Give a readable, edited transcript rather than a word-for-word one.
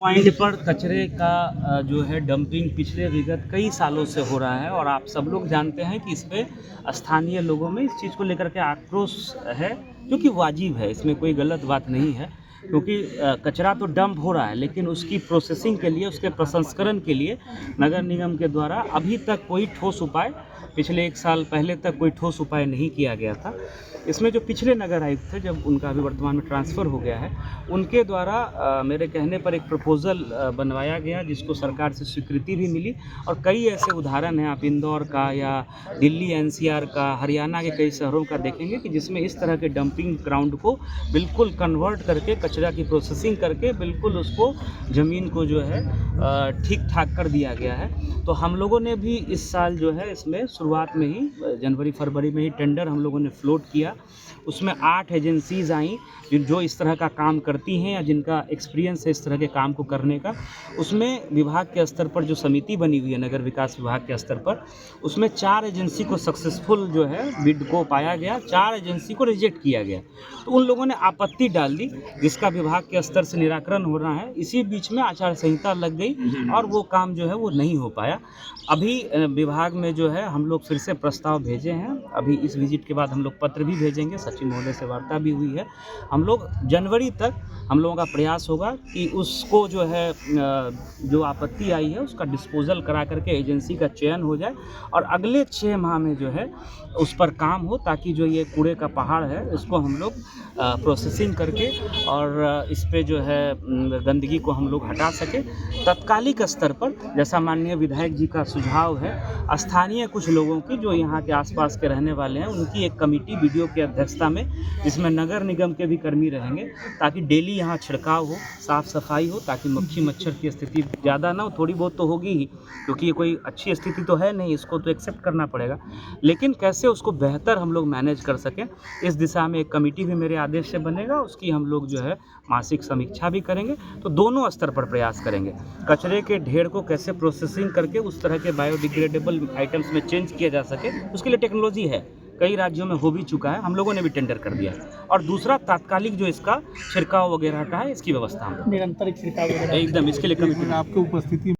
Point पर कचरे का जो है डंपिंग पिछले विगत कई सालों से हो रहा है और आप सब लोग जानते हैं कि इस पे स्थानीय लोगों में इस चीज़ को लेकर के आक्रोश है, जो कि वाजिब है, इसमें कोई गलत बात नहीं है। क्योंकि कचरा तो डंप हो रहा है, लेकिन उसकी प्रोसेसिंग के लिए, उसके प्रसंस्करण के लिए नगर निगम के द्वारा अभी तक कोई ठोस उपाय, पिछले 1 साल पहले तक कोई ठोस उपाय नहीं किया गया था। इसमें जो पिछले नगर आयुक्त थे, जब उनका अभी वर्तमान में ट्रांसफ़र हो गया है, उनके द्वारा मेरे कहने पर एक प्रपोज़ल बनवाया गया, जिसको सरकार से स्वीकृति भी मिली। और कई ऐसे उदाहरण हैं, आप इंदौर का या दिल्ली एनसीआर का, हरियाणा के कई शहरों का देखेंगे कि जिसमें इस तरह के डंपिंग ग्राउंड को बिल्कुल कन्वर्ट करके, कचरा की प्रोसेसिंग करके बिल्कुल उसको ज़मीन को जो है ठीक-ठाक कर दिया गया है। तो हम लोगों ने भी इस साल जो है इसमें शुरुआत में ही जनवरी-फरवरी में ही टेंडर हम लोगों ने फ्लोट किया। उसमें 8 एजेंसीज़ आईं जो इस तरह का काम करती हैं या जिनका एक्सपीरियंस है इस तरह के काम को करने का। उसमें विभाग के स्तर पर जो समिति बनी हुई है, नगर विकास विभाग के स्तर पर, उसमें 4 एजेंसी को सक्सेसफुल जो है बिड को पाया गया, 4 एजेंसी को रिजेक्ट किया गया। तो उन लोगों ने आपत्ति डाल दी, जिसका विभाग के स्तर से निराकरण हो रहा है। इसी बीच में आचार संहिता लग गई और वो काम जो है वो नहीं हो पाया। अभी विभाग में जो है हम लोग फिर से प्रस्ताव भेजे हैं। अभी इस विजिट के बाद हम लोग पत्र भी भेजेंगे, सचिव महोदय से वार्ता भी हुई है। हम लोग जनवरी तक हम लोगों का प्रयास होगा कि उसको जो है जो आपत्ति आई है उसका डिस्पोजल करा करके एजेंसी का चयन हो जाए और अगले 6 माह में जो है उस पर काम हो, ताकि जो ये कूड़े का पहाड़ है इसको हम लोग प्रोसेसिंग करके और इस पे जो है गंदगी को हम लोग हटा सकें। तत्कालिक स्तर पर, जैसा माननीय विधायक जी का सुझाव है, स्थानीय कुछ लोगों की जो यहाँ के आसपास के रहने वाले हैं, उनकी एक कमेटी बीडीओ की अध्यक्षता में, जिसमें नगर निगम के भी कर्मी रहेंगे, ताकि डेली यहाँ छिड़काव हो, साफ़ सफाई हो, ताकि मक्खी मच्छर की स्थिति ज़्यादा ना हो। थोड़ी बहुत तो होगी ही, क्योंकि ये कोई अच्छी स्थिति तो है नहीं, इसको तो एक्सेप्ट करना पड़ेगा, लेकिन कैसे उसको बेहतर हम लोग मैनेज कर सकें, इस दिशा में एक कमेटी भी मेरे आदेश से बनेगा। उसकी हम लोग जो है मासिक समीक्षा भी करेंगे। तो दोनों स्तर पर प्रयास करेंगे, कचरे के ढेर को कैसे प्रोसेसिंग करके उस तरह के बायोडिग्रेडेबल आइटम्स में चेंज किया जा सके, उसके लिए टेक्नोलॉजी है, कई राज्यों में हो भी चुका है, हम लोगों ने भी टेंडर कर दिया है। और दूसरा तात्कालिक जो इसका छिड़काव वगैरह का है, इसकी व्यवस्था हम निरंतर छिड़काव एकदम इसके लिए कमिटी आपकी उपस्थिति